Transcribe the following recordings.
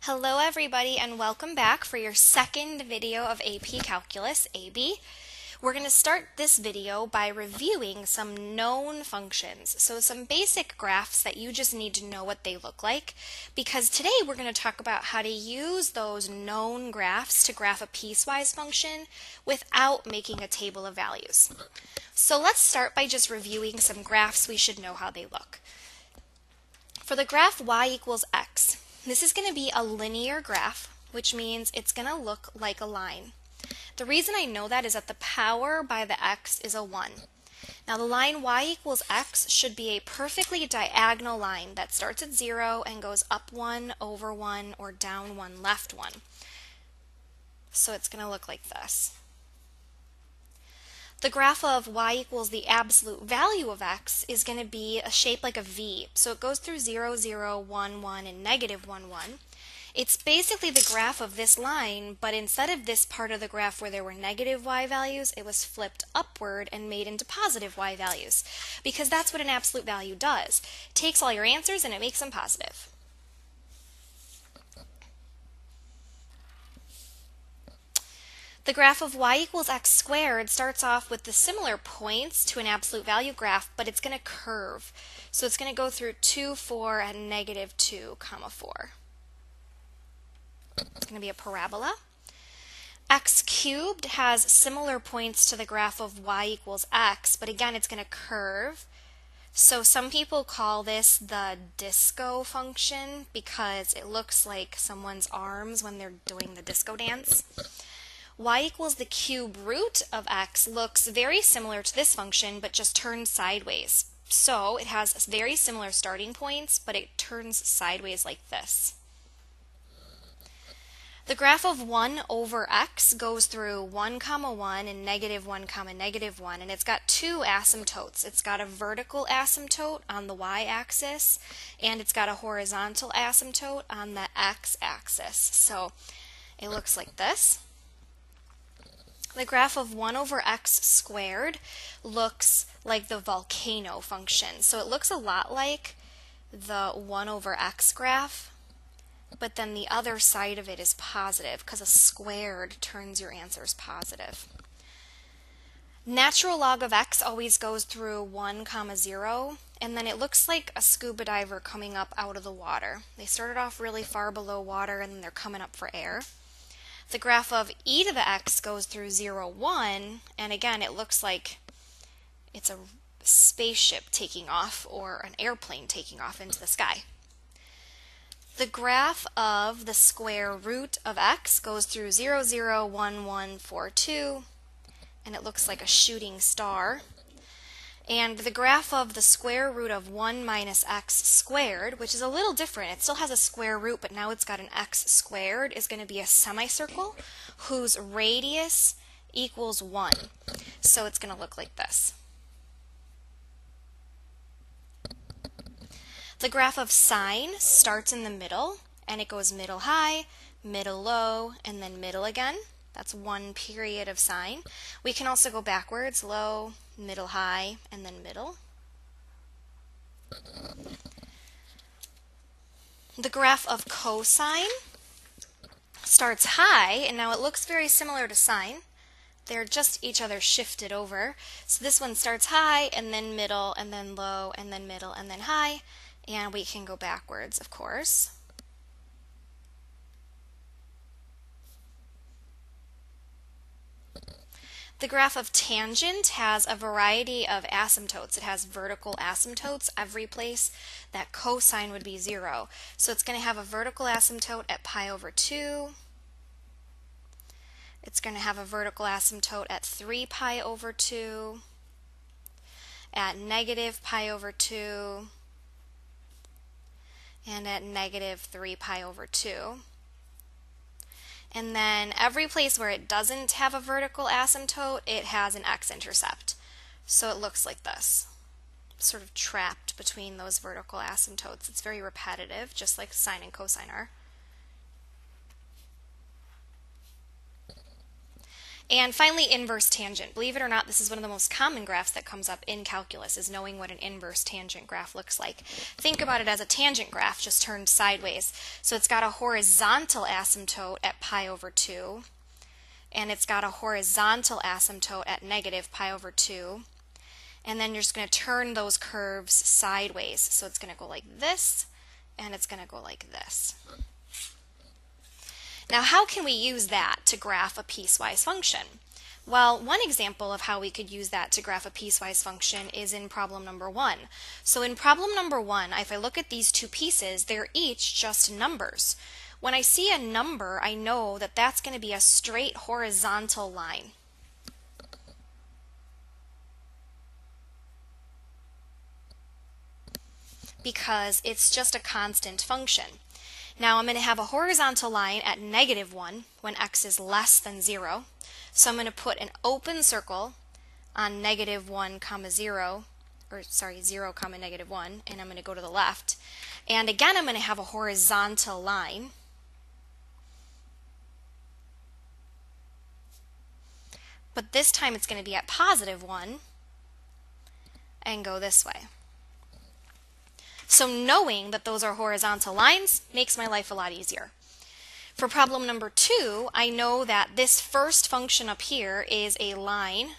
Hello everybody and welcome back for your second video of AP Calculus, AB. We're going to start this video by reviewing some known functions, so some basic graphs that you just need to know what they look like, because today we're going to talk about how to use those known graphs to graph a piecewise function without making a table of values. So let's start by just reviewing some graphs we should know how they look. For the graph y equals x, this is going to be a linear graph, which means it's going to look like a line. The reason I know that is that the power by the x is a 1. Now the line y equals x should be a perfectly diagonal line that starts at 0 and goes up 1, over 1, or down 1, left 1. So it's going to look like this. The graph of y equals the absolute value of x is going to be a shape like a V. So it goes through 0, 0, 1, 1, and negative 1, 1. It's basically the graph of this line, but instead of this part of the graph where there were negative y values, it was flipped upward and made into positive y values, because that's what an absolute value does. It takes all your answers and it makes them positive. The graph of y equals x squared starts off with the similar points to an absolute value graph, but it's going to curve. So it's going to go through 2, 4, and negative 2, 4. It's going to be a parabola. X cubed has similar points to the graph of y equals x, but again it's going to curve. So some people call this the disco function because it looks like someone's arms when they're doing the disco dance. Y equals the cube root of x looks very similar to this function, but just turns sideways. So it has very similar starting points, but it turns sideways like this. The graph of 1 over x goes through 1, 1, and negative 1, negative 1, and it's got two asymptotes. It's got a vertical asymptote on the y-axis, and it's got a horizontal asymptote on the x-axis. So it looks like this. The graph of 1 over x squared looks like the volcano function. So it looks a lot like the 1 over x graph, but then the other side of it is positive because a squared turns your answers positive. Natural log of x always goes through 1, 0, and then it looks like a scuba diver coming up out of the water. They started off really far below water and then they're coming up for air. The graph of e to the x goes through 0, 1, and again it looks like it's a spaceship taking off or an airplane taking off into the sky. The graph of the square root of x goes through 0, 0, 1, 1, 4, 2, and it looks like a shooting star. And the graph of the square root of 1 minus x squared, which is a little different, it still has a square root, but now it's got an x squared, is going to be a semicircle whose radius equals 1. So it's going to look like this. The graph of sine starts in the middle, and it goes middle high, middle low, and then middle again. That's one period of sine. We can also go backwards, low, middle high, and then middle. The graph of cosine starts high, and now it looks very similar to sine. They're just each other shifted over. So this one starts high, and then middle, and then low, and then middle, and then high. And we can go backwards, of course. The graph of tangent has a variety of asymptotes. It has vertical asymptotes every place that cosine would be 0. So it's going to have a vertical asymptote at pi over 2. It's going to have a vertical asymptote at 3 pi over 2, at negative pi over 2, and at negative 3 pi over 2. And then every place where it doesn't have a vertical asymptote, it has an x-intercept. So it looks like this, sort of trapped between those vertical asymptotes. It's very repetitive, just like sine and cosine are. And finally, inverse tangent. Believe it or not, this is one of the most common graphs that comes up in calculus, is knowing what an inverse tangent graph looks like. Think about it as a tangent graph just turned sideways. So it's got a horizontal asymptote at pi over 2, and it's got a horizontal asymptote at negative pi over 2. And then you're just going to turn those curves sideways. So it's going to go like this, and it's going to go like this. Now, how can we use that to graph a piecewise function? Well, one example of how we could use that to graph a piecewise function is in problem number 1. So in problem number 1, if I look at these two pieces, they're each just numbers. When I see a number, I know that that's going to be a straight horizontal line. Because it's just a constant function. Now I'm going to have a horizontal line at negative 1 when x is less than 0. So I'm going to put an open circle on negative 1 comma 0, or sorry, 0 comma negative 1, and I'm going to go to the left. And again, I'm going to have a horizontal line. But this time it's going to be at positive 1 and go this way. So knowing that those are horizontal lines makes my life a lot easier. For problem number 2, I know that this first function up here is a line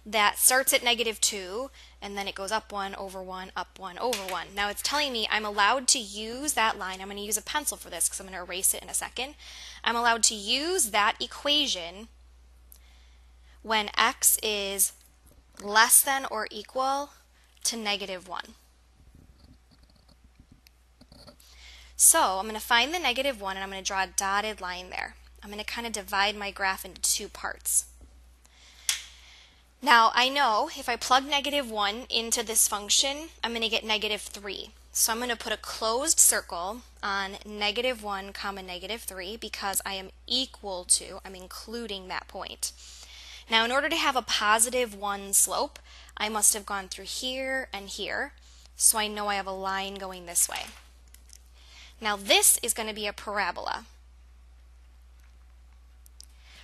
that starts at negative 2, and then it goes up 1 over 1, up 1 over 1. Now it's telling me I'm allowed to use that line. I'm going to use a pencil for this because I'm going to erase it in a second. I'm allowed to use that equation when x is less than or equal to negative 1. So I'm going to find the negative 1 and I'm going to draw a dotted line there. I'm going to kind of divide my graph into two parts. Now I know if I plug negative 1 into this function, I'm going to get negative 3. So I'm going to put a closed circle on negative 1 comma negative 3 because I am equal to, I'm including that point. Now in order to have a positive 1 slope, I must have gone through here and here, so I know I have a line going this way. Now this is going to be a parabola.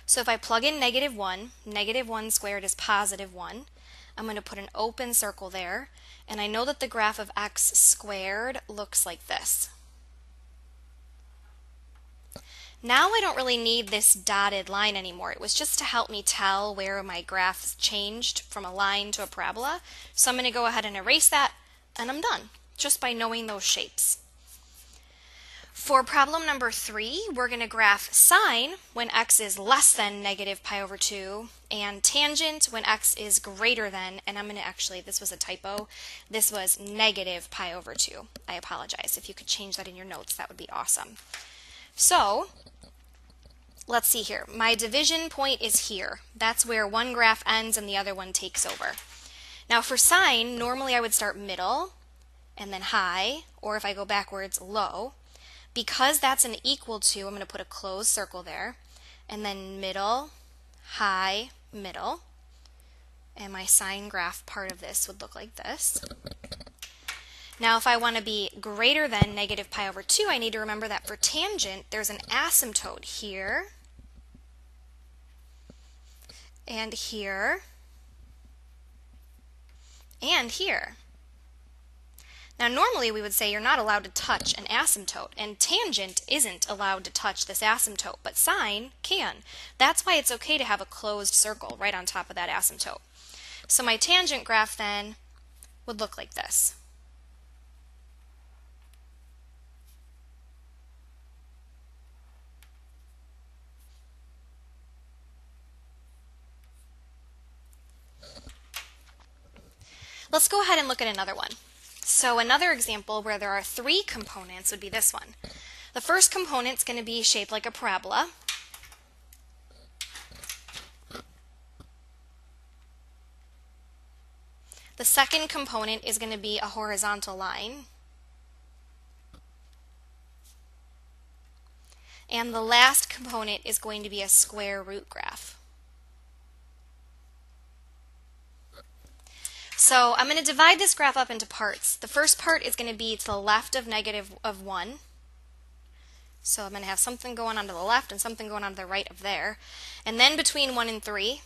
So if I plug in negative 1 squared is positive 1. I'm going to put an open circle there, and I know that the graph of x squared looks like this. Now I don't really need this dotted line anymore. It was just to help me tell where my graph changed from a line to a parabola. So I'm going to go ahead and erase that, and I'm done, just by knowing those shapes. For problem number 3, we're going to graph sine when x is less than negative pi over 2, and tangent when x is greater than, and I'm going to actually, this was a typo, this was negative pi over 2. I apologize. If you could change that in your notes, that would be awesome. So let's see here. My division point is here. That's where one graph ends and the other one takes over. Now for sine, normally I would start middle and then high, or if I go backwards, low. Because that's an equal to, I'm going to put a closed circle there, and then middle, high, middle. And my sine graph part of this would look like this. Now if I want to be greater than negative pi over 2, I need to remember that for tangent, there's an asymptote here, and here, and here. Now normally we would say you're not allowed to touch an asymptote, and tangent isn't allowed to touch this asymptote, but sine can. That's why it's okay to have a closed circle right on top of that asymptote. So my tangent graph then would look like this. Let's go ahead and look at another one. So another example where there are 3 components would be this one. The first component is going to be shaped like a parabola. The second component is going to be a horizontal line. And the last component is going to be a square root graph. So I'm going to divide this graph up into parts. The first part is going to be to the left of negative 1. So I'm going to have something going on to the left and something going on to the right of there. And then between 1 and 3,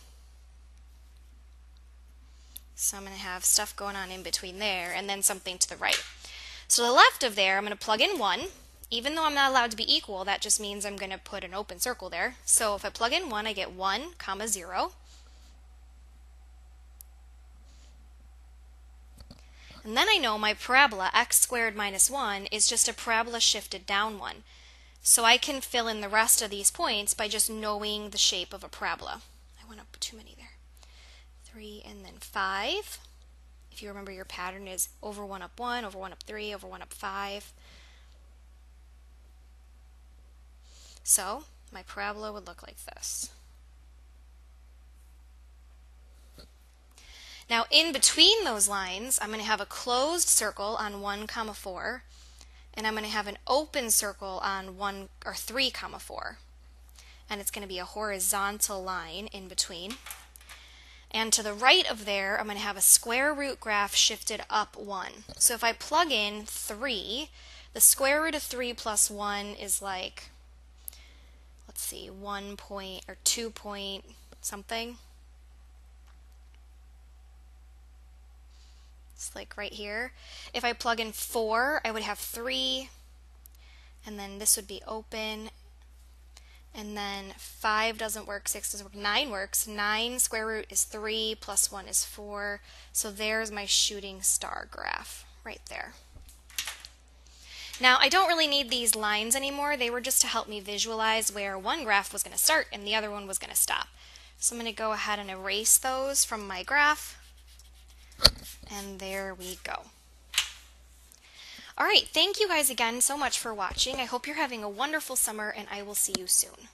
so I'm going to have stuff going on in between there and then something to the right. So to the left of there, I'm going to plug in 1. Even though I'm not allowed to be equal, that just means I'm going to put an open circle there. So if I plug in 1, I get 1, comma 0. And then I know my parabola, x squared minus 1, is just a parabola shifted down 1. So I can fill in the rest of these points by just knowing the shape of a parabola. I went up too many there. 3 and then 5. If you remember, your pattern is over 1 up 1, over 1 up 3, over 1 up 5. So my parabola would look like this. Now in between those lines, I'm going to have a closed circle on 1, comma 4, and I'm going to have an open circle on 1 or 3, comma 4. And it's going to be a horizontal line in between. And to the right of there, I'm going to have a square root graph shifted up 1. So if I plug in 3, the square root of 3 plus 1 is like, let's see, 1 point or 2 point something. It's like right here. If I plug in 4, I would have 3, and then this would be open, and then 5 doesn't work, 6 doesn't work, 9 works. 9 square root is 3 plus 1 is 4. So there's my shooting star graph right there. Now I don't really need these lines anymore. They were just to help me visualize where one graph was going to start and the other one was going to stop. So I'm going to go ahead and erase those from my graph. And there we go. Alright, thank you guys again so much for watching. I hope you're having a wonderful summer, and I will see you soon.